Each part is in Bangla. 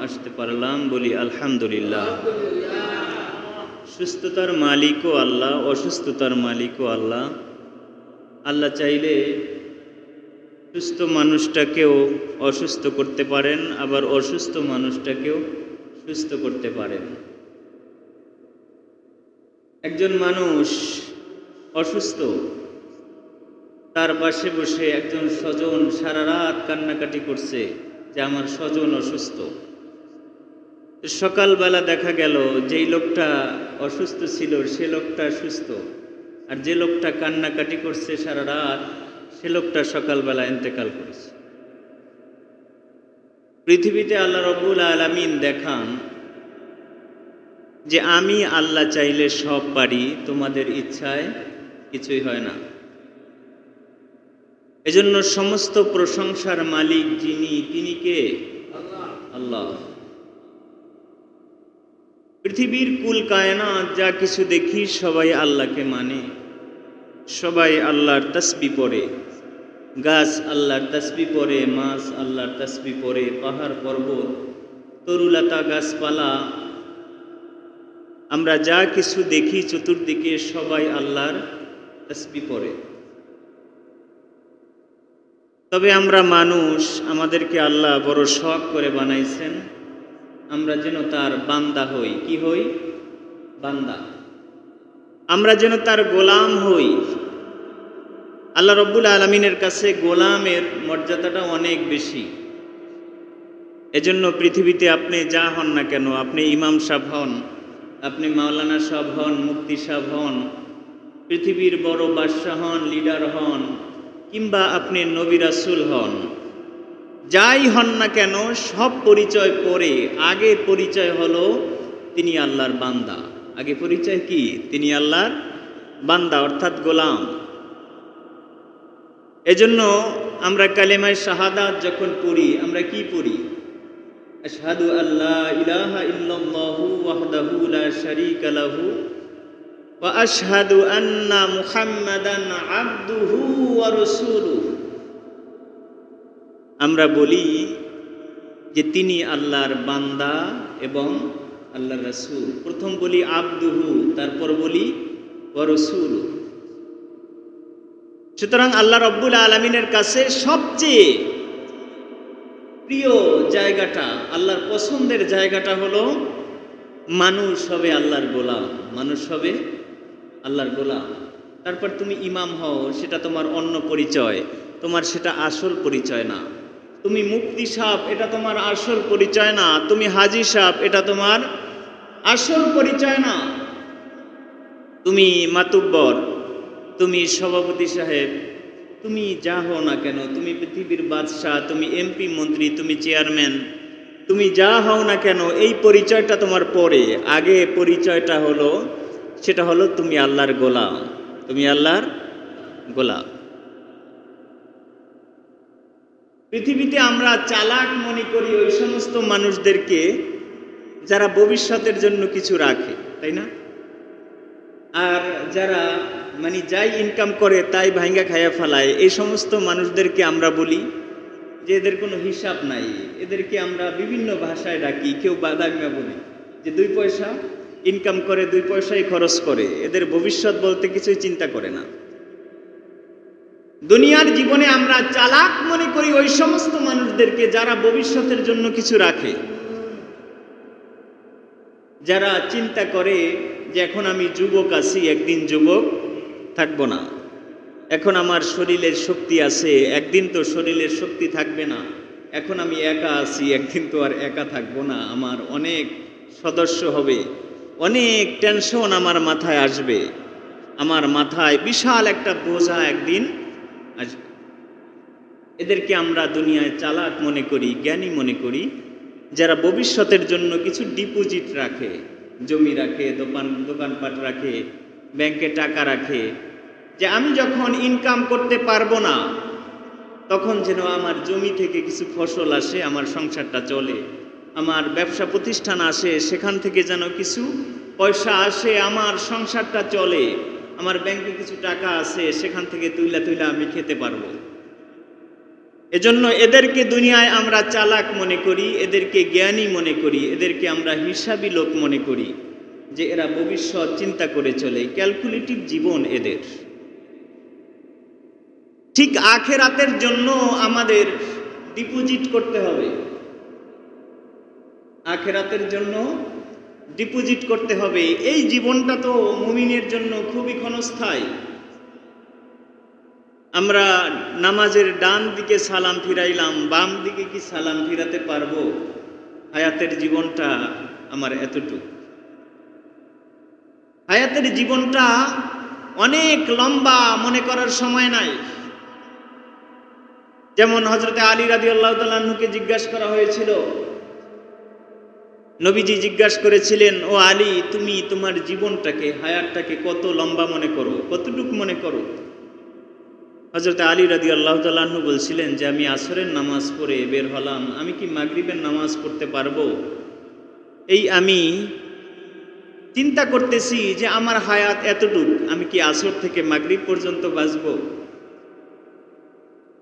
আসতে পারলাম, বলি আলহামদুলিল্লাহ। সুস্থতার মালিকও আল্লাহ, অসুস্থতার মালিকও আল্লাহ। আল্লাহ চাইলে সুস্থ মানুষটাকেও অসুস্থ করতে পারেন, আবার অসুস্থ মানুষটাকেও সুস্থ করতে পারেন। একজন মানুষ অসুস্থ, তার পাশে বসে একজন স্বজন সারা রাত কান্নাকাটি করছে যে আমার স্বজন অসুস্থ। সকালবেলা দেখা গেল যেই লোকটা অসুস্থ ছিল সে লোকটা সুস্থ, আর যে লোকটা কান্নাকাটি করছে সারা রাত সে লোকটা সকালবেলা ইন্তেকাল করেছে। পৃথিবীতে আল্লাহ রব্বুল আলামিন দেখান যে আমি আল্লাহ চাইলে সব পারি, তোমাদের ইচ্ছায় কিছুই হয় না। এজন্য সমস্ত প্রশংসার মালিক যিনি, তিনি কে? আল্লাহ। পৃথিবীর কুল কায়নাত যা কিছু দেখি সবাই আল্লাহকে মানে, সবাই আল্লাহর তাসবিহ পড়ে। গাছ আল্লাহর তাসবিহ পড়ে, মাছ আল্লাহর তাসবিহ পড়ে, পাহাড় পর্বত, তরুলতা গাছপালা, আমরা যা কিছু দেখি চতুর্দিকে সবাই আল্লাহর তাসবিহ পড়ে। তবে আমরা মানুষ, আমাদেরকে আল্লাহ বড় শখ করে বানাইছেন, আমরা যেন তার বান্দা হই। কি হই? বান্দা। আমরা যেন তার গোলাম হই। আল্লাহ রব্বুল আলামিনের কাছে গোলামের মর্যাদাটা অনেক বেশি। এজন্য পৃথিবীতে আপনি যা হন না কেন, আপনি ইমাম সাহেব হন, আপনি মাওলানা সাহেব হন, মুফতি সাহেব হন, পৃথিবীর বড় বাদশাহ হন, লিডার হন, কিংবা আপনি নবী রাসূল হন, যাই হন না কেন সব পরিচয় পরে আগে পরিচয় হলো তিনি আল্লাহর বান্দা। আগে পরিচয় কি? তিনি আল্লাহর বান্দা, অর্থাৎ গোলাম। এজন্য আমরা কালেমায়ে শাহাদাত যখন পড়ি, আমরা কি পড়ি? আশহাদু আল্লা ইলাহা ইল্লাল্লাহু ওয়াহদাহু লা শারীকা লাহু ওয়া আশহাদু আন্না মুহাম্মাদান আবদুহু ওয়া রাসূলুহু। আমরা বলি যে তিনি আল্লাহর বান্দা এবং আল্লাহর রাসূল। প্রথম বলি আবদুহু, তারপর বলি ওয়া রাসূলুহু। সুতরাং আল্লাহ রব্বুল আলামিনের কাছে সবচেয়ে প্রিয় জায়গাটা, আল্লাহর পছন্দের জায়গাটা হলো মানুষ হবে আল্লাহর গোলাম, মানুষ হবে আল্লাহর গোলাম। তারপর তুমি ইমাম হও, সেটা তোমার অন্য পরিচয়, তোমার সেটা আসল পরিচয় না। তুমি মুফতি সাহেব, এটা তোমার আসল পরিচয় না। তুমি হাজী সাহেব, এটা তোমার আসল পরিচয় না। তুমি মাতুব্বর, তুমি সভাপতি সাহেব, তুমি যা হও না কেন, তুমি পৃথিবীর বাদশাহ, তুমি এমপি মন্ত্রী, তুমি চেয়ারম্যান, তুমি যা হও না কেন, এই পরিচয়টা তোমার পরে। আগে পরিচয়টা হলো, সেটা হলো তুমি আল্লাহর গোলাম, তুমি আল্লাহর গোলাম। পৃথিবীতে আমরা চালাক মনে করি ওই সমস্ত মানুষদেরকে যারা ভবিষ্যতের জন্য কিছু রাখে, তাই না? আর যারা মানে যাই ইনকাম করে তাই ভাঙ্গা খাইয়া ফেলায়, এই সমস্ত মানুষদেরকে আমরা বলি যে এদের কোনো হিসাব নাই। এদেরকে আমরা বিভিন্ন ভাষায় ডাকি, কেউ বাদামিয়া বলি, যে 2 পয়সা ইনকাম করে 2 পয়সাই খরচ করে, এদের ভবিষ্যৎ বলতে কিছুই চিন্তা করে না। দুনিয়ার জীবনে আমরা চালাক মনে করি ওই সমস্ত মানুষদেরকে যারা ভবিষ্যতের জন্য কিছু রাখে, যারা চিন্তা করে যে এখন আমি যুবক আছি, একদিন যুবক থাকবো না, এখন আমার শরীরের শক্তি আছে, একদিন তো শরীরের শক্তি থাকবে না, এখন আমি একা আছি, একদিন তো আর একা থাকবো না, আমার অনেক সদস্য হবে, অনেক টেনশন আমার মাথায় আসবে, আমার মাথায় বিশাল একটা বোঝা একদিন আসবে। এদেরকে আমরা দুনিয়ায় চালাক মনে করি, জ্ঞানী মনে করি, যারা ভবিষ্যতের জন্য কিছু ডিপোজিট রাখে, জমি রাখে, দোকানপাট রাখে, ব্যাংকে টাকা রাখে, যে আমি যখন ইনকাম করতে পারবো না তখন যেন আমার জমি থেকে কিছু ফসল আসে, আমার সংসারটা চলে, আমার ব্যবসা প্রতিষ্ঠান আসে, সেখান থেকে যেন কিছু পয়সা আসে, আমার সংসারটা চলে, আমার ব্যাংকে কিছু টাকা আছে, সেখান থেকে তুইলা আমি খেতে পারবো। এজন্য এদেরকে দুনিয়ায় আমরা চালাক মনে করি, এদেরকে জ্ঞানী মনে করি, এদেরকে আমরা হিসাবী লোক মনে করি, যে এরা ভবিষ্যৎ চিন্তা করে চলে, ক্যালকুলেটিভ জীবন এদের। ঠিক আখিরাতের জন্য আমাদের ডিপোজিট করতে হবে, আখিরাতের জন্য ডিপোজিট করতে হবে। এই জীবনটা তো মুমিনের জন্য খুবই ক্ষণস্থায়ী। আমরা নামাজের ডান দিকে সালাম ফিরাইলাম, বাম দিকে কি সালাম ফিরাতে পারবো? হায়াতের জীবনটা আমার এতটুকু। হায়াতের জীবনটা অনেক লম্বা মনে করার সময় নাই। যেমন হযরতে আলী রাদিয়াল্লাহু তাআলা আনহুকে জিজ্ঞাসা করা হয়েছিল, নবীজি জিজ্ঞাসা করেছিলেন, ও আলী, তুমি তোমার জীবনটাকে, হায়াতটাকে কত লম্বা মনে করো, কতটুকু মনে করো? হযরতে আলী রাদিয়াল্লাহু তাআলা আনহু বলছিলেন যে আমি আসরের নামাজ পড়ে বের হলাম, আমি কি মাগরিবের নামাজ পড়তে পারবো? এই আমি চিন্তা করতেছি যে আমার হায়াত এতটুকু, আমি কি আসর থেকে মাগরিব পর্যন্ত বাঁচবো?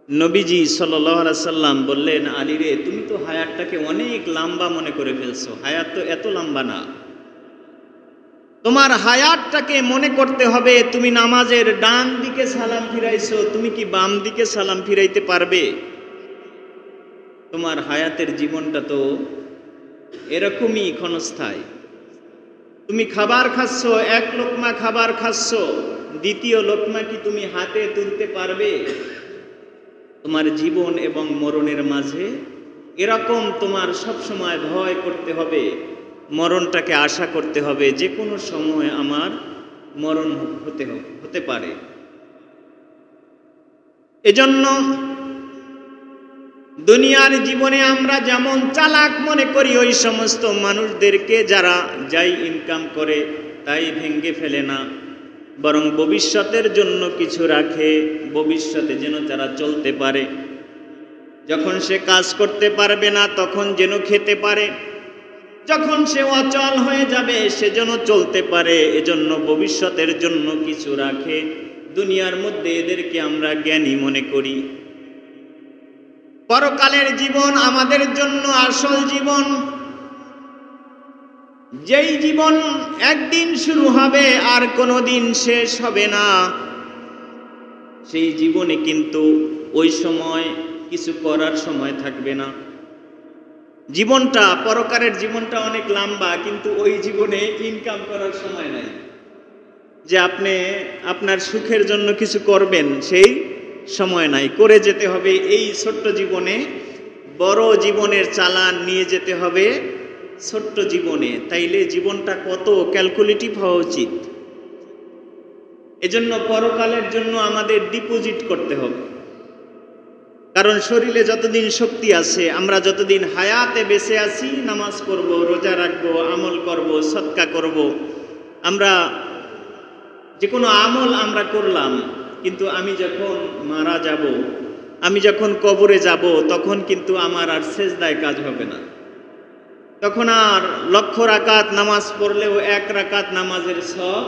নবীজি সাল্লাল্লাহু আলাইহি সাল্লাম বললেন, আলী রে, তুমি তো হায়াতটাকে অনেক লম্বা মনে করে ফেলছো, হায়াত তো এত লম্বা না। তোমার হায়াতটাকে মনে করতে হবে, তুমি নামাজের ডান দিকে সালাম ফিরাইছো, তুমি কি বাম দিকে সালাম ফিরাইতে পারবে? তোমার হায়াতের জীবনটা তো এরকমই ক্ষণস্থায়ী। তুমি খাবার খাচ্ছ, এক লোকমা খাবার খাচ্ছ, দ্বিতীয় লোকমা কি তুমি হাতে তুলতে পারবে? তোমার জীবন এবং মরণের মাঝে এরকম তোমার সব সময় ভয় করতে হবে, মরণটাকে আশা করতে হবে, যে কোনো সময় আমার মরণ হতে পারে। এজন্য দুনিয়ার জীবনে আমরা যেমন চালাক মনে করি ওই সমস্ত মানুষদেরকে, যারা যাই ইনকাম করে তাই ভেঙে ফেলে না, বরং ভবিষ্যতের জন্য কিছু রাখে, ভবিষ্যতে যেন তারা চলতে পারে। যখন সে কাজ করতে পারবে না তখন যেন খেতে পারে, যখন সে অচল হয়ে যাবে সে যেন চলতে পারে। এজন্য ভবিষ্যতের জন্য কিছু রাখে। দুনিয়ার মধ্যে এদেরকে আমরা জ্ঞানী মনে করি। পরকালের জীবন আমাদের জন্য আসল জীবন, যেই জীবন একদিন শুরু হবে আর কোনোদিন শেষ হবে না। সেই জীবনে কিন্তু ওই সময় কিছু করার সময় থাকবে না। জীবনটা, পরকালের জীবনটা অনেক লম্বা, কিন্তু ওই জীবনে ইনকাম করার সময় নাই, যে আপনি আপনার সুখের জন্য কিছু করবেন সেই সময় নাই। করে যেতে হবে এই ছোট্ট জীবনে, বড় জীবনের চালান নিয়ে যেতে হবে ছোট্ট জীবনে। তাইলে জীবনটা কত ক্যালকুলেটিভ হওয়া উচিত। এজন্য পরকালের জন্য আমাদের ডিপোজিট করতে হবে। কারণ শরীরে যতদিন শক্তি আছে, আমরা যতদিন হায়াতে বেঁচে আছি, নামাজ পড়ব, রোজা রাখবো, আমল করব, সদকা করব। আমরা যে কোনো আমল আমরা করলাম, কিন্তু আমি যখন মারা যাব, আমি যখন কবরে যাব, তখন কিন্তু আমার আর সেজদায় কাজ হবে না। তখন আর লক্ষ রাকাত নামাজ পড়লেও এক রাকাত নামাজের সওয়াব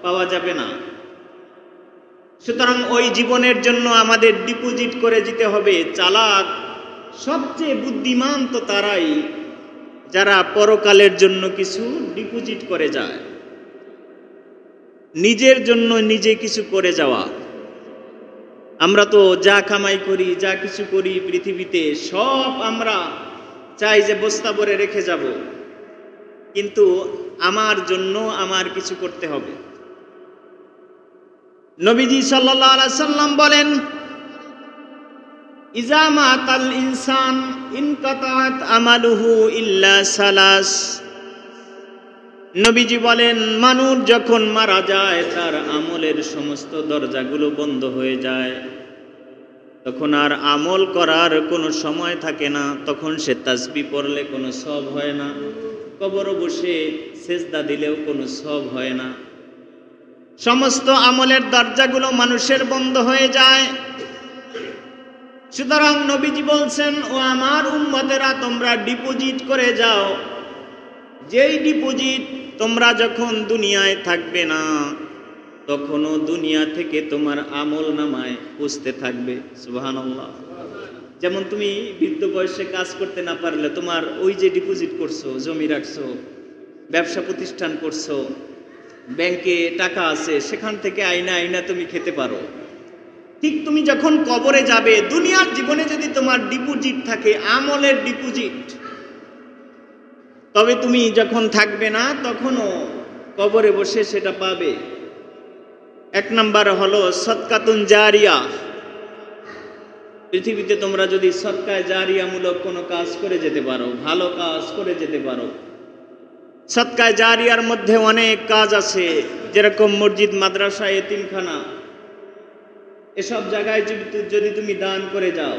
পাওয়া যাবে না। সুতরাং ওই জীবনের জন্য আমাদের ডিপোজিট করে যেতে হবে। চালাক, সবচেয়ে বুদ্ধিমান তো তারাই যারা পরকালের জন্য কিছু ডিপোজিট করে যায়। নিজের জন্য নিজে কিছু করে যাওয়া। আমরা তো যা কামাই করি, যা কিছু করি পৃথিবীতে, সব আমরা চাই যে বস্তা ভরে রেখে যাব, কিন্তু আমার জন্য আমার কিছু করতে হবে। নবীজি সাল্লাল্লাহু আলাইহি সাল্লাম বলেন, ইজা মাতাল ইনসান ইনকাতাত আমালুহু ইল্লা সালাস। নবীজি বলেন, মানুষ যখন মারা যায় তার আমলের সমস্ত দরজাগুলো বন্ধ হয়ে যায়। তখন আর আমল করার কোনো সময় থাকে না। তখন সে তাসবিহ পড়লে কোনো সওয়াব হয় না, কবরে বসে সেজদা দিলেও কোনো সওয়াব হয় না। সমস্ত আমলের দরজাগুলো মানুষের বন্ধ হয়ে যায়। সুতরাং নবীজি বলছেন, ও আমার উম্মতেরা, তোমরা ডিপোজিট করে যাও। যেই ডিপোজিট তোমরা যখন দুনিয়ায় থাকবে না, তখনও দুনিয়া থেকে তোমার আমল নামায় পুষতে থাকবে। সুবহানাল্লাহ। যেমন তুমি বৃদ্ধ বয়সে কাজ করতে না পারলে তোমার ওই যে ডিপোজিট করছো, জমি রাখছো, ব্যবসা প্রতিষ্ঠান করছো, ব্যাংকে টাকা আছে, সেখান থেকে আইনা আইনা তুমি খেতে পারো। ঠিক তুমি যখন কবরে যাবে, দুনিয়ার জীবনে যদি তোমার ডিপোজিট থাকে, আমলের ডিপোজিট, তবে তুমি যখন থাকবে না তখনও কবরে বসে সেটা পাবে। এক নাম্বার হলো সদকাতুন জারিয়া। পৃথিবীতে তোমরা যদি সদকায়ে জারিয়ামূলক কোনো কাজ করে যেতে পারো, ভালো কাজ করে যেতে পারো। সদকায়ে জারিয়ার মধ্যে অনেক কাজ আছে, যেরকম মসজিদ, মাদ্রাসা, এতিমখানা, এসব জায়গায় যদি তুমি দান করে যাও।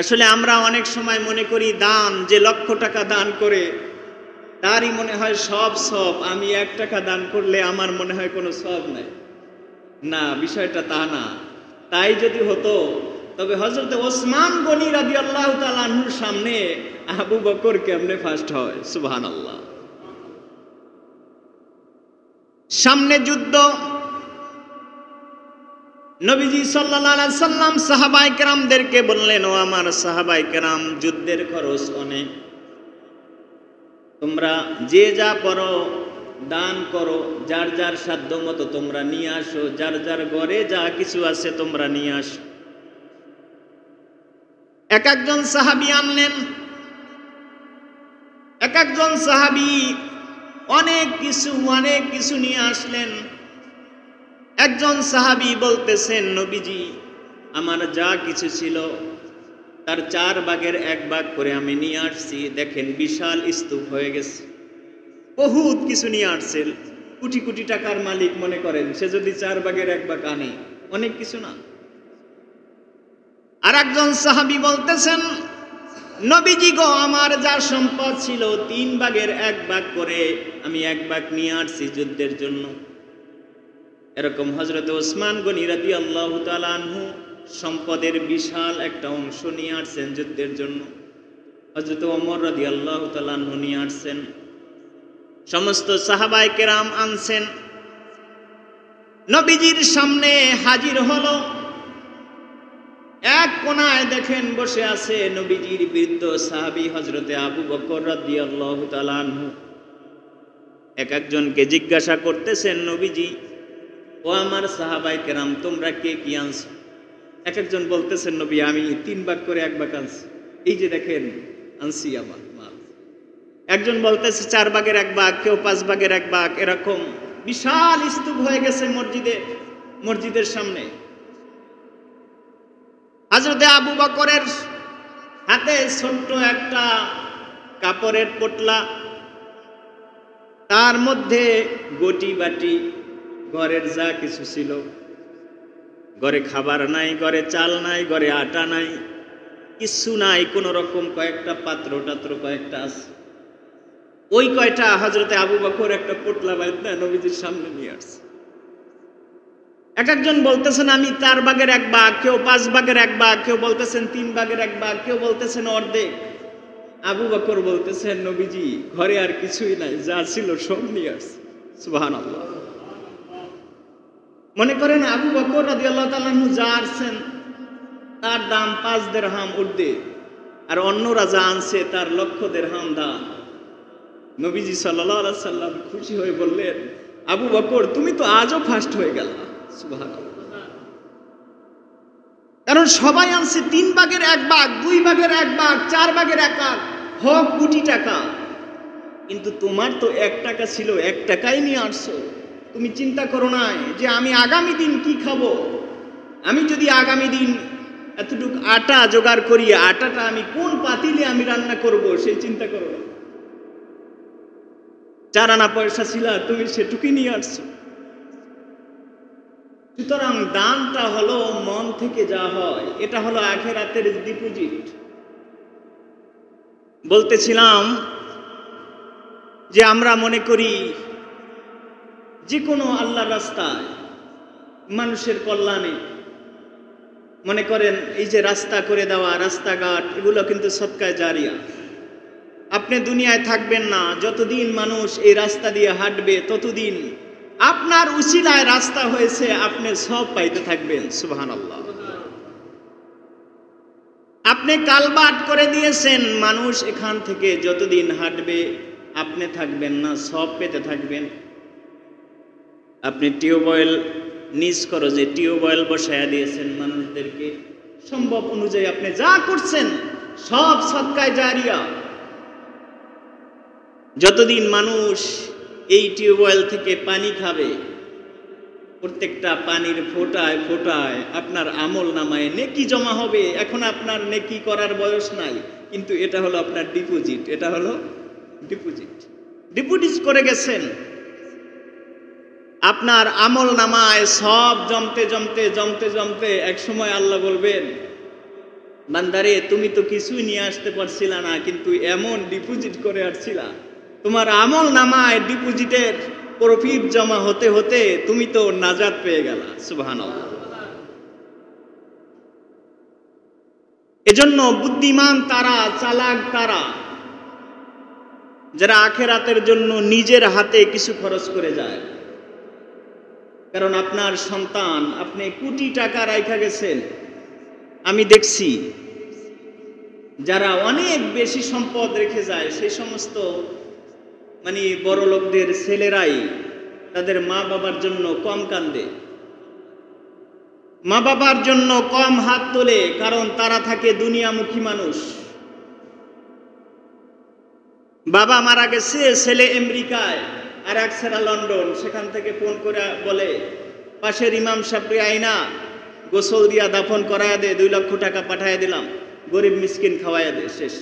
আসলে আমরা অনেক সময় মনে করি দান, যে লক্ষ টাকা দান করে তারই মনে হয় সব। আমি 1 টাকা দান করলে আমার মনে হয় কোনো সব নাই। না, বিষয়টা তা না। তাই যদি হতো তবে হযরত ওসমান গনি রাদিয়াল্লাহু তাআলা আনহুর সামনে আবু বকর কেমনে ফার্স্ট হয়? সুবহানাল্লাহ। সামনে যুদ্ধ, নবীজি সাল্লাল্লাহু আলাইহি সাল্লাম সাহাবায়ে কেরামদেরকে বললেন, ও আমার সাহাবায়ে কেরাম, যুদ্ধের খরচ অনেক, তোমরা যে যা পারো দান করো, যার যার সাধ্য মতো তোমরা নিয়ে আসো, যার যার ঘরে যা কিছু আছে তোমরা নিয়ে আসো। এক একজন সাহাবী আনলেন, এক একজন সাহাবী অনেক কিছু নিয়ে আসলেন। একজন সাহাবী বলতেছেন, নবীজি আমার যা কিছু ছিল তার 4 ভাগের 1 ভাগ করে আমি নিয়ে আসছি। দেখেন বিশাল স্তূপ হয়ে গেছে, বহুত কিছু নিয়ে আসছেন। কোটি কোটি টাকার মালিক মনে করেন, সে যদি 4 ভাগের 1 ভাগ আনে, অনেক কিছু না? আর একজন সাহাবী বলতেছেন, নবীজি গো, আমার যা সম্পদ ছিল 3 ভাগের 1 ভাগ করে আমি 1 ভাগ নিয়ে আসছি যুদ্ধের জন্য। এরকম হযরত ওসমান গনি রাদিয়াল্লাহু তাআলা আনহু সম্পদের বিশাল একটা অংশ নিয়ে আসছেন যুদ্ধের জন্য। হযরত ওমর রাদিয়াল্লাহু তাআলা আনহু নিয়ে আসছেন, সমস্ত সাহাবায়ে কেরাম আনছেন। নবীজির সামনে হাজির হলো। এক কোণায় দেখেন বসে আছে নবীজির বৃদ্ধ সাহাবী হযরতে আবু বকর রাদিয়াল্লাহু তাআলা আনহু। এক একজনকে জিজ্ঞাসা করতেছেন, নবীজি ও আমার সাহাবায়ে কেরাম, তোমরা কে কি আনছো? এক একজন বলতেছেন, নবী আমি 3 ভাগ করে 1 ভাগ আনছি, এই যে দেখেন আনছি আমার মাল। একজন বলতেছে 4 ভাগের 1 ভাগ, কেউ 5 ভাগের 1 ভাগ। এরকম বিশাল স্তূপ হয়ে গেছে মসজিদের সামনে। হযরতে আবু বকরের হাতে ছোট্ট একটা কাপড়ের পোটলা, তার মধ্যে গটি বাটি, ঘরের যা কিছু ছিল। ঘরে খাবার নাই, ঘরে চাল নাই, ঘরে আটা নাই, কিছু নাই, কোন রকম কয়েকটা পাত্র টাত্র কয়েকটা আছে। ওই কয়টা হযরতে আবু বকর একটা পোটলা বাইতে নবীজির সামনে নিয়ে আসছে। এক একজন বলতেছেন আমি 4 ভাগের 1 ভাগ, কেউ 5 ভাগের 1 ভাগ, কেউ বলতেছেন 3 ভাগের 1 ভাগ, কেউ বলতেছেন অর্ধেক। আবু বকর বলতেছেন, নবীজি ঘরে আর কিছুই নাই, যা ছিল সব নিয়ে আসছে। সুবহানাল্লাহ। মনে করেন আবু বকর রাদিয়াল্লাহু তাআলা আনহু যা আনছেন তার দাম 5 দিরহাম উর্দে, আর অন্যরা যা আনছে তার লক্ষ দিরহাম দাম। নবীজি সাল্লাল্লাহু আলাইহি সাল্লাম খুশি হয়ে বললেন, আবু বকর তুমি তো আজও ফার্স্ট হয়ে গেল। সুবহানাল্লাহ। কারণ সবাই আনছে 3 ভাগের 1 ভাগ, 2 ভাগের 1 ভাগ, 4 ভাগের 1 ভাগ, হক কোটি টাকা। কিন্তু তোমার তো 1 টাকা ছিল, 1 টাকাই নিয়ে আসছো। তুমি চিন্তা করো না যে আমি আগামী দিন কি খাবো। আমি যদি আগামী দিন এতটুকু আটা জোগাড় করি, আটাটা আমি কোন পাতিলে আমি রান্না করব সেই চিন্তা করো না। 4 আনা পয়সা ছিল, তুমি সেটুকুই নিয়ে আসছো। সুতরাং দানটা হলো মন থেকে যা হয়, এটা হলো আখিরাতের ডিপোজিট। বলতেছিলাম যে আমরা মনে করি যে কোনো আল্লাহর রাস্তায় মানুষের কল্যাণে, মনে করেন এই যে রাস্তা করে দেওয়া, রাস্তাঘাট, এগুলো কিন্তু সদকায়ে জারিয়া। আপনি দুনিয়ায় থাকবেন না, যতদিন মানুষ এই রাস্তা দিয়ে হাঁটবে ততদিন আপনার উসিলায় রাস্তা হয়েছে, আপনি সব পাইতে থাকবেন। সুবহানাল্লাহ। আপনি কালবাট করে দিয়েছেন, মানুষ এখান থেকে যতদিন হাঁটবে আপনি থাকবেন না, সব পেতে থাকবেন। আপনি টিউবওয়েল নিজ খরচে টিউবওয়েল বসায়া দিয়েছেন মানুষদেরকে, সম্ভব অনুযায়ী আপনি যা করছেন সব সদকায়ে জারিয়া। যতদিন মানুষ এই টিউবওয়েল থেকে পানি খাবে, প্রত্যেকটা পানির ফোঁটায় ফোঁটায় আপনার আমল নামায় নেকি জমা হবে। এখন আপনার নেকি করার বয়স নাই, কিন্তু এটা হলো আপনার ডিপোজিট, এটা হলো ডিপোজিট করে গেছেন। আপনার আমল নামায় সব জমতে জমতে জমতে জমতে এক সময় আল্লাহ বলবেন, বান্দারে তুমি তো কিছুই নিয়ে আসতে পারছিলা না, কিন্তু এমন ডিপোজিট করে আসছিলা, তোমার আমল নামায় ডিপোজিটের প্রফিট জমা হতে হতে তুমি তো নাজাত পেয়ে গেলা। সুবহানাল্লাহ। এজন্য বুদ্ধিমান তারা, চালাক তারা, যারা আখিরাতের জন্য নিজের হাতে কিছু খরচ করে যায়। কারণ আপনার সন্তান, আপনি কোটি টাকা রাইখা গেছেন। আমি দেখছি যারা অনেক বেশি সম্পদ রেখে যায়, সেই সমস্ত বড় লোকদের ছেলেরাই তাদের মা বাবার জন্য কম কান্দে, মা বাবার জন্য কম হাত তোলে, কারণ তারা থাকে দুনিয়ামুখী মানুষ। বাবা মারা গেছে, ছেলে আমেরিকায় আর এক ছেলে লন্ডন, সেখান থেকে ফোন করে বলে পাশের ইমাম সাহেবকে আইনা গোসল দিয়া দাফন করায়া দে, 2 লক্ষ টাকা পাঠাইয়া দিলাম, গরিব মিসকিন খাওয়াইয়া দে, শেষ।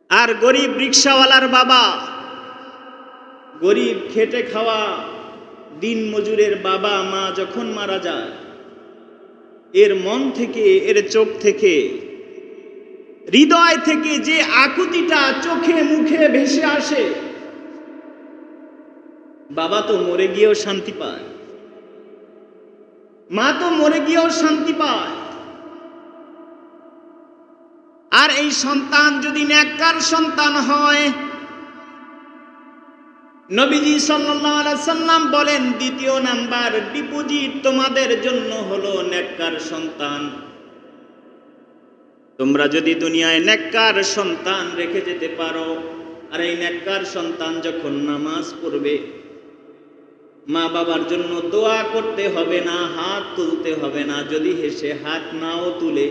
আর গরিব রিক্সাওয়ালার বাবা, গরিব খেটে খাওয়া দিন মজুরের বাবা মা যখন মারা যায়, এর মন থেকে, এর চোখ থেকে, হৃদয় থেকে যে আকুতিটা চোখে মুখে ভেসে আসে, বাবা তো মরে গিয়েও শান্তি পায়, মা তো মরে গিয়েও শান্তি পায়। আর এই সন্তান যদি নেককার সন্তান হয়, নবীজি সাল্লাল্লাহু আলাইহি সাল্লাম বলেন, দ্বিতীয় নাম্বার ডিপোজিট তোমাদের জন্য হলো নেককার সন্তান। তোমরা যদি দুনিয়ায় নেককার সন্তান রেখে যেতে পারো, আর এই নেককার সন্তান যখন নামাজ পড়বে, মা বাবার জন্য দোয়া করতে হবে না, হাত তুলতে হবে না। যদি হেসে হাত নাও তুলে,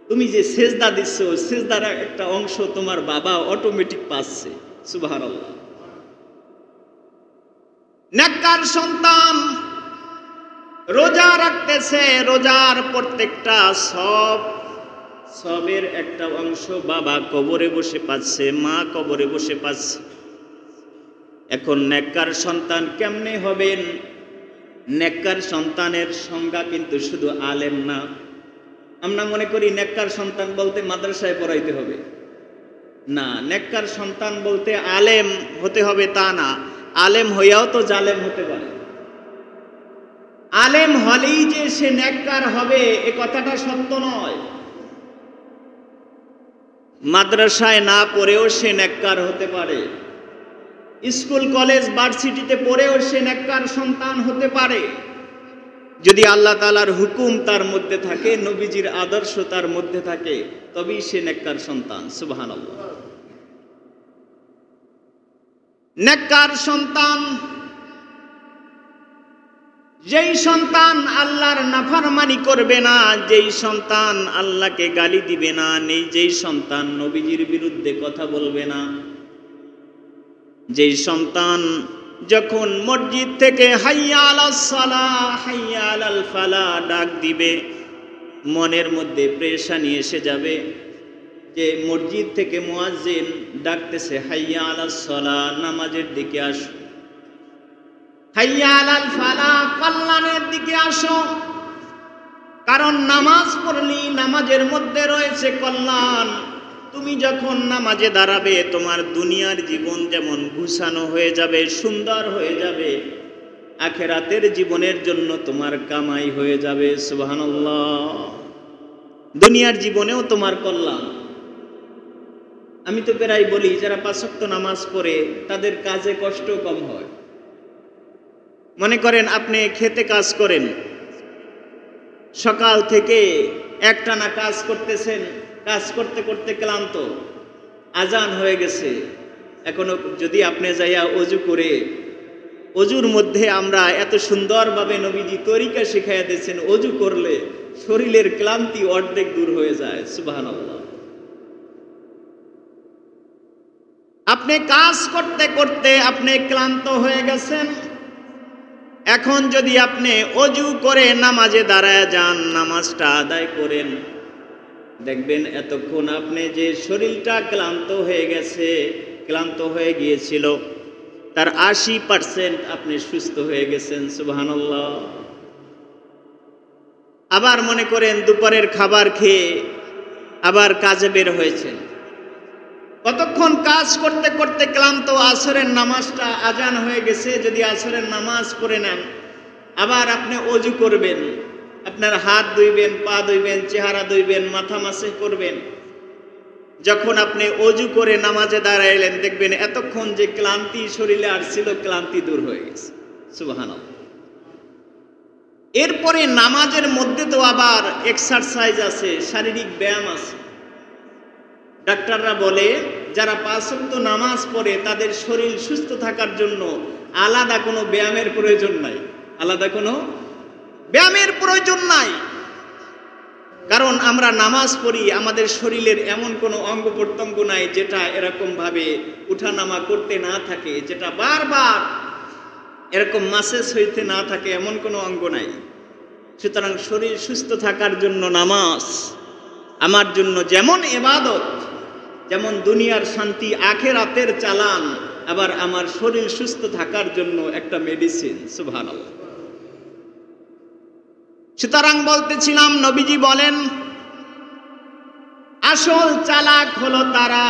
তুমি যে সেজদা দিচ্ছ, সেজদার একটা অংশ তোমার বাবা অটোমেটিক পাচ্ছে। সুবহানাল্লাহ। নেককার সন্তান রোজা রাখতেছে, রোজার প্রত্যেকটা সবের একটা অংশ বাবা কবরে বসে পাচ্ছে, মা কবরে বসে পাচ্ছে। এখন নেককার সন্তান কেমনে হবেন? নেককার সন্তানের সংজ্ঞা কিন্তু শুধু আলেম না। আমরা মনে করি নেককার সন্তান বলতে মাদ্রাসায় পড়াইতে হবে, না। নেককার সন্তান বলতে আলেম হতে হবে তা না, আলেম হইয়াও তো জালেম হতে পারে। আলেম হলেই যে সে নেককার হবে এ কথাটা সত্য নয়। মাদ্রাসায় না পড়েও সে নেককার হতে পারে, স্কুল কলেজ ভার্সিটিতে পড়েও সে নেককার সন্তান হতে পারে, যদি আল্লাহ তাআলার হুকুম তার মধ্যে থাকে, নবীজির আদর্শ তার মধ্যে থাকে, তবেই সে নেককার সন্তান। সুবহানাল্লাহ। নেককার সন্তান যেই সন্তান আল্লাহর নাফরমানি করবে না, যেই সন্তান আল্লাহকে গালি দিবে না, যেই সন্তান নবীজির বিরুদ্ধে কথা বলবে না, যেই সন্তান যখন মসজিদ থেকে হাইয়া আলাস সালাহ হাইয়া আলাল ফালাহ ডাক দিবে, মনের মধ্যে পেরেশানি এসে যাবে যে মসজিদ থেকে মুয়াজ্জিন ডাকতেছে হাইয়া আলাস সালাহ, নামাজের দিকে আসো, হাইয়া আলাল ফালাহ, কল্যাণের দিকে আসো। কারণ নামাজ পড়লি, নামাজের মধ্যে রয়েছে কল্যাণ। তুমি যখন নামাজে দাঁড়াবে, তোমার দুনিয়ার জীবন যেমন গুছানো হয়ে যাবে, সুন্দর হয়ে যাবে, আখিরাতের জীবনের জন্য তোমার কামাই হয়ে যাবে। সুবহানাল্লাহ। দুনিয়ার জীবনেও তোমার কল্যাণ। আমি তো প্রায় বলি, যারা 5 ওয়াক্ত নামাজ পড়ে তাদের কাজে কষ্ট কম হয়। মনে করেন আপনি খেতে কাজ করেন, সকাল থেকে একটানা কাজ করতেছেন, কাজ করতে করতে ক্লান্ত, আজান হয়ে গেছে। এখনো যদি আপনি যাইয়া অজু করে, অজুর মধ্যে আমরা এত সুন্দরভাবে নবীজি তরিকা শিখাইয়া দিয়েছেন, অজু করলে শরীরের ক্লান্তি অর্ধেক দূর হয়ে যায়। সুবহানাল্লাহ। আপনি কাজ করতে করতে আপনি ক্লান্ত হয়ে গেছেন, এখন যদি আপনি অজু করে নামাজে দাঁড়ায় যান, নামাজটা আদায় করেন, দেখবেন এতক্ষণ আপনি যে শরীরটা ক্লান্ত হয়ে গেছে, ক্লান্ত হয়ে গিয়েছিল, তার 80% আপনি সুস্থ হয়ে গেছেন। সুবহানাল্লাহ। আবার মনে করেন দুপুরের খাবার খেয়ে আবার কাজে বের হয়েছেন, কতক্ষণ কাজ করতে করতে ক্লান্ত, আসরের নামাজটা আজান হয়ে গেছে, যদি আসরের নামাজ পড়ে নেন, আবার আপনি অজু করবেন, আপনার হাত ধুইবেন, পা ধুইবেন, চেহারা ধুইবেন, মাথা মাসে করবেন। যখন আপনি অজু করে নামাজে দাঁড়াইলেন, দেখবেন এতক্ষণ যে ক্লান্তি শরীরে আসছিল, ক্লান্তি দূর হয়ে গেছে। সুবহানাল্লাহ। এরপরে নামাজের মধ্যে তো আবার এক্সারসাইজ আছে, শারীরিক ব্যায়াম আছে। ডাক্তাররা বলে যারা 5 ওয়াক্ত নামাজ পড়ে তাদের শরীর সুস্থ থাকার জন্য আলাদা কোনো ব্যায়ামের প্রয়োজন নাই, আলাদা কোনো ব্যায়ামের প্রয়োজন নাই। কারণ আমরা নামাজ পড়ি, আমাদের শরীরের এমন কোনো অঙ্গ প্রত্যঙ্গ নাই যেটা এরকম ভাবে উঠানামা করতে না থাকে, যেটা বারবার এরকম মাসেজ হইতে না থাকে, এমন কোনো অঙ্গ নাই। সুতরাং শরীর সুস্থ থাকার জন্য নামাজ আমার জন্য যেমন ইবাদত, যেমন দুনিয়ার শান্তি আখিরাতের চালান, আবার আমার শরীর সুস্থ থাকার জন্য একটা মেডিসিন। সুবহানাল্লাহ। সুতরাং বলতেছিলাম, নবীজি বলেন আসল চালাক হলো তারা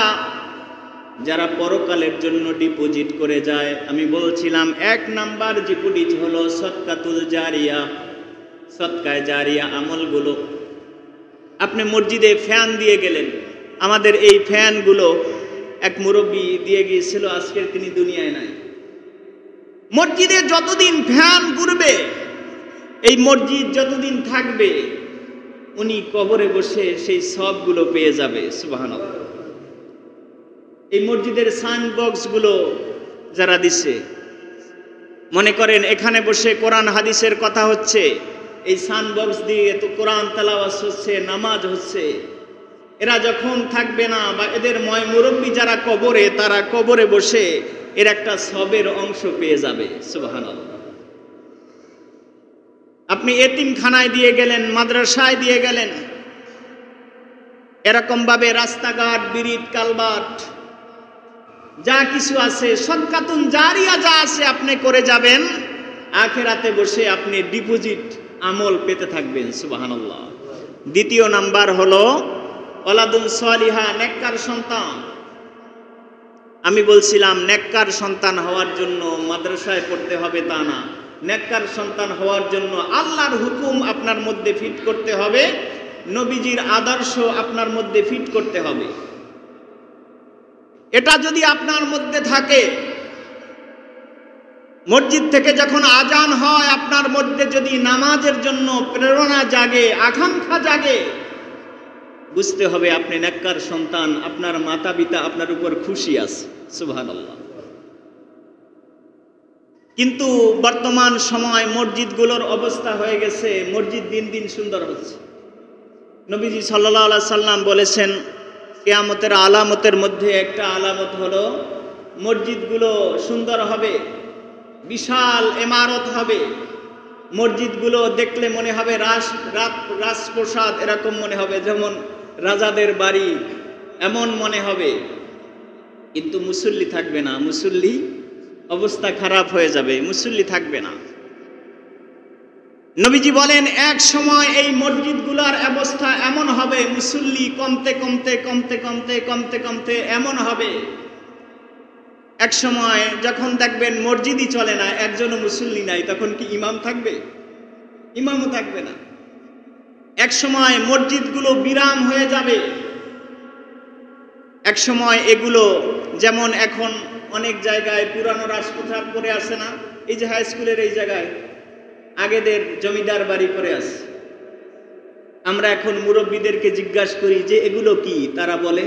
যারা পরকালের জন্য ডিপোজিট করে যায়। আমি বলছিলাম 1 নাম্বার ডিপোজিট হলো সদকাতুল জারিয়া, সদকায়ে জারিয়া আমলগুলো। আপনি মসজিদে ফ্যান দিয়ে গেলেন, আমাদের এই ফ্যানগুলো এক মুরব্বী দিয়ে গিয়েছিল, আজকের তিনি দুনিয়ায় নাই। মসজিদে যতদিন ফ্যান ঘুরবে, এই মসজিদ যতদিন থাকবে, উনি কবরে বসে সেই সবগুলো পেয়ে যাবে। সুবহানাল্লাহ। এই মসজিদের সাউন্ড বক্সগুলো যারা দিছে, মনে করেন এখানে বসে কোরআন হাদিসের কথা হচ্ছে, এই সাউন্ড বক্স দিয়ে তো কোরআন তেলাওয়াত হচ্ছে, নামাজ হচ্ছে। এরা যখন থাকবে না, বা এদের মুরব্বী যারা কবরে, তারা কবরে বসে এর একটা সবের অংশ পেয়ে যাবে। সুবহানাল্লাহ। আপনি এতিমখানায় দিয়ে গেলেন, মাদ্রাসায় দিয়ে গেলেন, এরকম ভাবে রাস্তাঘাট, ব্রিজ, কালভার্ট যা কিছু আছে, সদকাতুন জারিয়া যা আছে আপনি করে যাবেন, আখিরাতে বসে আপনি ডিপোজিট আমল পেতে থাকবেন। সুবহানাল্লাহ। 2 নাম্বার হলো ওয়ালাদুন সালিহা, নেককার সন্তান। আমি বলছিলাম নেককার সন্তান হওয়ার জন্য মাদ্রাসায় পড়তে হবে তা না, নেককার সন্তান হওয়ার জন্য আল্লাহর হুকুম আপনার মধ্যে ফিট করতে হবে, নবীজির আদর্শ আপনার মধ্যে ফিট করতে হবে। এটা যদি আপনার মধ্যে থাকে, মসজিদ থেকে যখন আজান হয় আপনার মধ্যে যদি নামাজের জন্য প্রেরণা জাগে, আকাঙ্ক্ষা জাগে, বুঝতে হবে আপনি নেককার সন্তান, আপনার মাতা পিতা আপনার উপর খুশি আছে। সুবহানাল্লাহ। কিন্তু বর্তমান সময় মসজিদগুলোর অবস্থা হয়ে গেছে, মসজিদ দিন দিন সুন্দর হচ্ছে। নবীজি সাল্লাল্লাহু আলাইহি সাল্লাম বলেছেন, কিয়ামতের আলামতের মধ্যে একটা আলামত হলো মসজিদগুলো সুন্দর হবে, বিশাল ইমারত হবে, মসজিদগুলো দেখলে মনে হবে রাজপ্রাসাদ, এরকম মনে হবে, যেমন রাজাদের বাড়ি, এমন মনে হবে। কিন্তু মুসল্লি থাকবে না, মুসল্লি অবস্থা খারাপ হয়ে যাবে, মুসল্লি থাকবে না। নবীজি বলেন এক সময় এই মসজিদগুলোর অবস্থা এমন হবে, মুসল্লি কমতে কমতে কমতে কমতে কমতে কমতে এমন হবে, এক সময় যখন দেখবেন মসজিদই চলে না, একজনও মুসল্লি নাই, তখন কি ইমাম থাকবে? ইমামও থাকবে না। এক সময় মসজিদগুলো বিরাম হয়ে যাবে, এক সময় এগুলো যেমন এখন অনেক জায়গায় পুরানো রাজপ্রাসাদ পড়ে আছে না, এই যে হাই স্কুলের এই জায়গায় আগেদের জমিদার বাড়ি পড়ে আছে, আমরা এখন মুরব্বীদেরকে জিজ্ঞাসা করি যে এগুলো কি, তারা বলে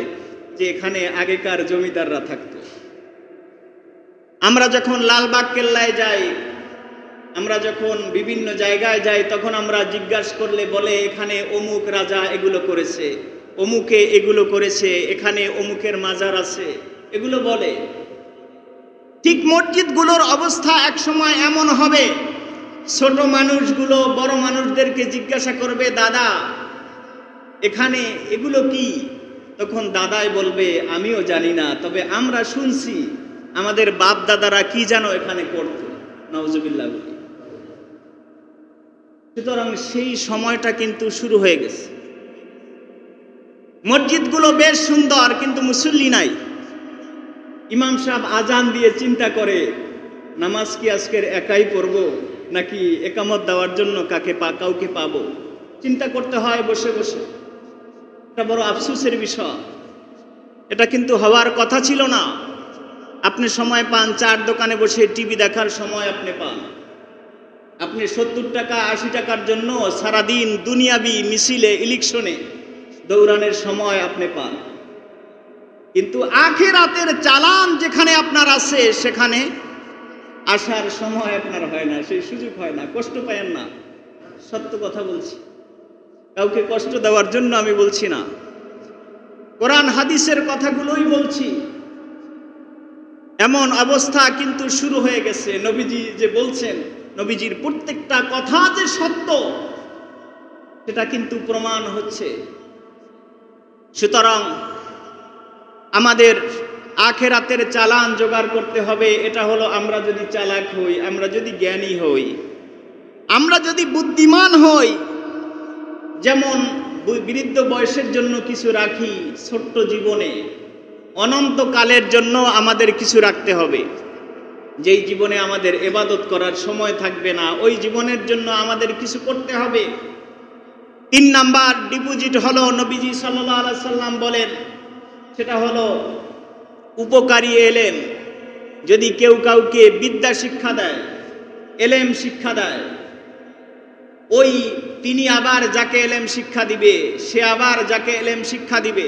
যে এখানে আগেকার জমিদাররা থাকতো। আমরা যখন লালবাগ কেল্লায় যাই, আমরা যখন বিভিন্ন জায়গায় যাই, তখন আমরা জিজ্ঞাসা করলে বলে এখানে অমুক রাজা এগুলো করেছে, অমুকে এগুলো করেছে, এখানে অমুকের মাজার আছে, এগুলো বলে। ঠিক মসজিদগুলোর অবস্থা এক সময় এমন হবে, ছোট মানুষগুলো বড় মানুষদেরকে জিজ্ঞাসা করবে, দাদা এখানে এগুলো কি? তখন দাদাই বলবে আমিও জানি না, তবে আমরা শুনছি আমাদের বাপ দাদারা কি জানো এখানে করতো। নাউজুবিল্লাহ। সুতরাং সেই সময়টা কিন্তু শুরু হয়ে গেছে। মসজিদগুলো বেশ সুন্দর, কিন্তু মুসল্লি নাই। ইমাম সাহেব আজান দিয়ে চিন্তা করে নামাজ কি আজকের একাই পড়ব নাকি একামত দেওয়ার জন্য কাউকে পাবো। চিন্তা করতে হয় বসে বসে। এটা বড় আফসোসের বিষয়। এটা কিন্তু হওয়ার কথা ছিল না। আপনি সময় পান, চার দোকানে বসে টিভি দেখার সময় আপনি পান। আপনি 70 টাকা 80 টাকার জন্য সারাদিন দুনিয়াবি মিছিলে ইলেকশনে দৌড়ানোর সময় আপনি পান। কিন্তু আখিরাতের চালান যেখানে আপনার আছে সেখানে আসার সময় আপনার হয় না, সেই সুযোগ হয় না। কষ্ট পায়েন না, সত্য কথা বলছি, কাউকে কষ্ট দেওয়ার জন্য আমি বলছি না, কোরআন হাদিসের কথাগুলোই বলছি। এমন অবস্থা কিন্তু শুরু হয়ে গেছে। নবীজি যে বলছেন, নবীজির প্রত্যেকটা কথা যে সত্য সেটা কিন্তু প্রমাণ হচ্ছে। সুতরাং আমাদের আখিরাতের চালান জোগাড় করতে হবে। এটা হলো আমরা যদি চালাক হই, আমরা যদি জ্ঞানী হই, আমরা যদি বুদ্ধিমান হই, যেমন বৃদ্ধ বয়সের জন্য কিছু রাখি, ছোট্ট জীবনে অনন্তকালের জন্য আমাদের কিছু রাখতে হবে। যেই জীবনে আমাদের ইবাদত করার সময় থাকবে না, ওই জীবনের জন্য আমাদের কিছু করতে হবে। 3 নাম্বার ডিপোজিট হলো, নবীজি সাল্লাল্লাহু আলাইহি সাল্লাম বলেন, সেটা হলো উপকারী এলেম। যদি কেউ কাউকে বিদ্যা শিক্ষা দেয়, এলেম শিক্ষা দেয়, ওই তিনি আবার যাকে এলেম শিক্ষা দিবে, সে আবার যাকে এলেম শিক্ষা দিবে।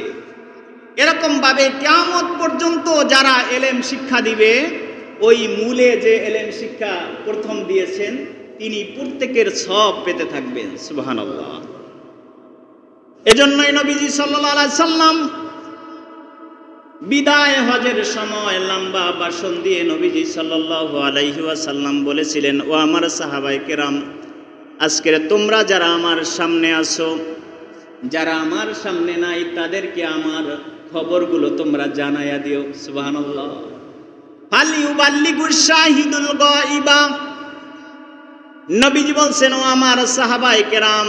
এরকম ভাবে কিয়ামত পর্যন্ত যারা এলেম শিক্ষা দিবে, ওই মূলে যে এলেম শিক্ষা প্রথম দিয়েছেন তিনি প্রত্যেকের সওয়াব পেতে থাকবেন। সুবহানাল্লাহ। এজন্যই নবীজি সাল্লাল্লাহু আলাইহি সাল্লাম বিদায় হজের সময় লম্বা ভাষণ দিয়ে নবীজি সাল্লাল্লাহু আলাইহি ওয়াসাল্লাম বলেছিলেন, ও আমার সাহাবায়ে কেরাম, আজকের তোমরা যারা আমার সামনে আছো, যারা আমার সামনে নাই, তাদেরকে আমার খবরগুলো তোমরা জানাইয়া দিও। সুবহানাল্লাহ। ফালিউবাল্লিগুশ শাহিদুল গায়বা। নবীজি বলছেন, ও আমার সাহাবায়ে কেরাম,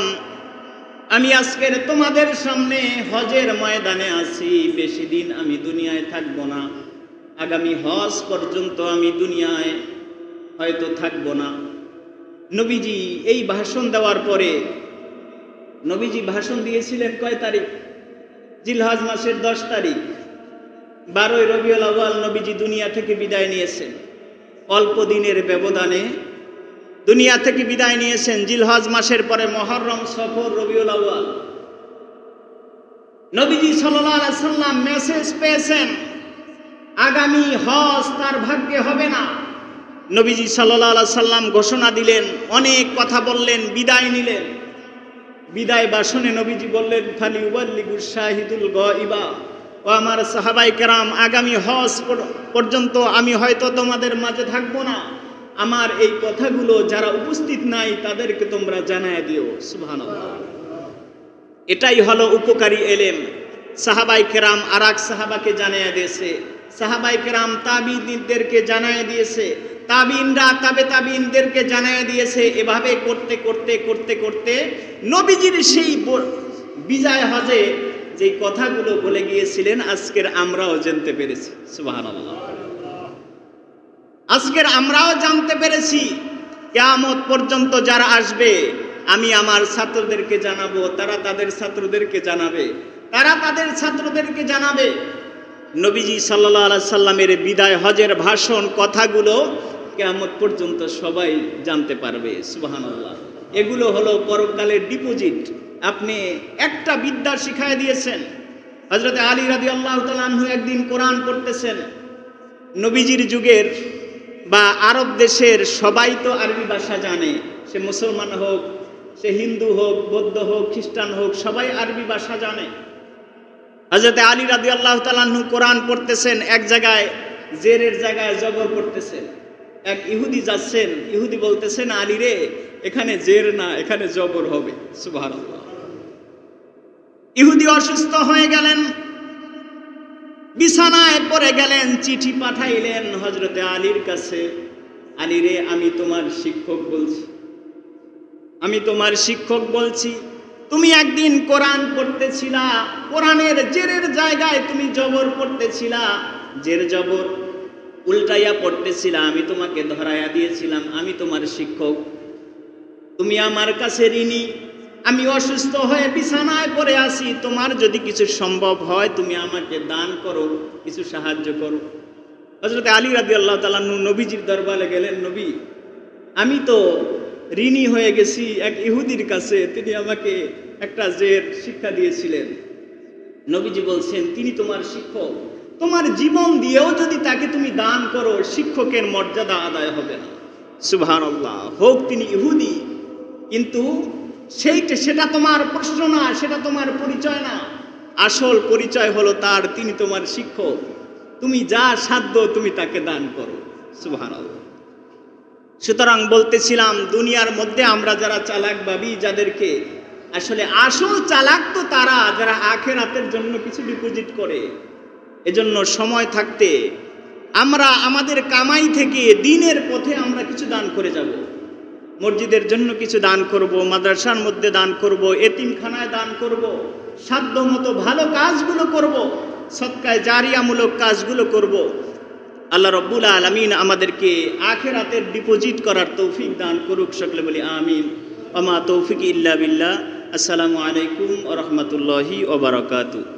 আমি আজকের তোমাদের সামনে হজের ময়দানে আছি। বেশি দিন আমি দুনিয়ায় থাকব না, আগামী হজ পর্যন্ত আমি দুনিয়ায় হয়তো থাকব না। নবীজি এই ভাষণ দেওয়ার পরে, নবীজি ভাষণ দিয়েছিলেন কয় তারিখ? জিলহজ মাসের 10 তারিখ। 12ই রবিউল আউয়াল নবীজি দুনিয়া থেকে বিদায় নিয়েছেন। অল্প দিনের ব্যবধানে দুনিয়া থেকে বিদায় নিয়েছেন। জিলহজ মাসের পরে মুহররম, সফর, রবিউল আউয়াল। নবীজি সাল্লাল্লাহু আলাইহি সাল্লাম মেসেজ পেয়েছেন আগামী হজ তার ভাগ্যে হবে না। নবীজি সাল্লাল্লাহু আলাইহি সাল্লাম ঘোষণা দিলেন, অনেক কথা বললেন, বিদায় নিলেন। বিদায় ভাষণে নবীজি বললেন, ফালিউবাল্লিগুশ শাহিদুল গায়বা। ও আমার সাহাবায়ে কেরাম, আগামী হজ পর্যন্ত আমি হয়তো তোমাদের মাঝে থাকবো না। আমার এই কথাগুলো যারা উপস্থিত নাই তাদেরকে তোমরা জানায় দিও। সুবহানাল্লাহ। এটাই হলো উপকারী এলেম। সাহাবায়ে কেরাম আরেক সাহাবাকে জানায় দিয়েছে, সাহাবায়ে কেরাম তাবিঈনদেরকে জানায় দিয়েছে, তাবিঈনরা তাবিঈনদেরকে জানায় দিয়েছে। এভাবে করতে করতে করতে করতে নবীজির সেই বিজয় হজে যে কথাগুলো বলে গিয়েছিলেন আজকের আমরাও জানতে পেরেছি। সুবহানাল্লাহ। আজকের আমরাও জানতে পেরেছি। কিয়ামত পর্যন্ত যারা আসবে, আমি আমার ছাত্রদেরকে জানাবো, তারা তাদের ছাত্রদেরকে জানাবে, তারা তাদের ছাত্রদেরকে জানাবে। নবীজি সাল্লাল্লাহু আলাইহি সাল্লামের বিদায় হজের ভাষণ, কথাগুলো কিয়ামত পর্যন্ত সবাই জানতে পারবে। সুবহানাল্লাহ। এগুলো হলো পরকালের ডিপোজিট। আপনি একটা বিদ্যা শিখায় দিয়েছেন। হযরত আলী রাদিয়াল্লাহু তাআলা আনহু একদিন কোরআন পড়তেছেন। নবীজির যুগের বা আরব দেশের সবাই তো আরবি ভাষা জানে, সে মুসলমান হোক, সে হিন্দু হোক, বৌদ্ধ হোক, খ্রিস্টান হোক, সবাই আরবি ভাষা জানে। হযরত আলী রাদিয়াল্লাহু তাআলা আনহু কোরআন পড়তেছেন, এক জায়গায় জেরের জায়গায় জবর পড়তেছেন। এক ইহুদি যাচ্ছেন, ইহুদি বলতেছেন, আলী রে, এখানে জের না, এখানে জবর হবে। সুবহানাল্লাহ। ইহুদি অসুস্থ হয়ে গেলেন, বিছানায় পড়ে গেলেন, চিঠি পাঠাইলেন হযরত আলীর কাছে, আলী রে, আমি তোমার শিক্ষক বলছি, আমি তোমার শিক্ষক বলছি, তুমি একদিন কোরআন পড়তেছিলা, কোরআনের জেরের জায়গায় তুমি জবর পড়তেছিলা, জের জবর উল্টাইয়া পড়তেছিলা, আমি তোমাকে ধরাইয়া দিয়েছিলাম, আমি তোমার শিক্ষক, তুমি আমার কাছে ঋণী, আমি অসুস্থ হয়ে বিছানায় পড়ে আছি, তোমার যদি কিছু সম্ভব হয় তুমি আমাকে দান করো, কিছু সাহায্য করো। হযরত আলী রাদিয়াল্লাহু তাআলা নবীজির দরবারে গেলেন, নবী, আমি তো ঋণী হয়ে গেছি এক ইহুদির কাছে, তিনি আমাকে একটা জের শিক্ষা দিয়েছিলেন। নবীজি বলছেন, তিনি তোমার শিক্ষক, তোমার জীবন দিয়েও যদি তাকে তুমি দান করো, শিক্ষকের মর্যাদা আদায় হবে না। সুবহানাল্লাহ। হোক তিনি ইহুদি, কিন্তু সেটা তোমার প্রশ্ন না, সেটা তোমার পরিচয় না। আসল পরিচয় হলো তার, তিনি তোমার শিক্ষক, তুমি যা সাধ্য তুমি তাকে দান করো। সুবহানাল্লাহ। সুতরাং বলতেছিলাম, দুনিয়ার মধ্যে আমরা যারা চালাক ভাবি, যাদেরকে আসলে আসল চালাক তো তারা যারা আখিরাতের জন্য কিছু ডিপোজিট করে। এজন্য সময় থাকতে আমরা আমাদের কামাই থেকে দিনের পথে আমরা কিছু দান করে যাব। মসজিদের জন্য কিছু দান করব, মাদ্রাসার মধ্যে দান করব, এতিমখানায় দান করব, সাধ্য মতো ভালো কাজগুলো করব, সদকায়ে জারিয়ামূলক কাজগুলো করব। আল্লাহ রাব্বুল আলামিন আমাদেরকে আখিরাতের ডিপোজিট করার তৌফিক দান করুক। সকলে বলি আমিন। ওয়া মা তৌফিক ইল্লা বিল্লাহ। আসসালামু আলাইকুম ওয়া রাহমাতুল্লাহি ওয়া বারাকাতুহু।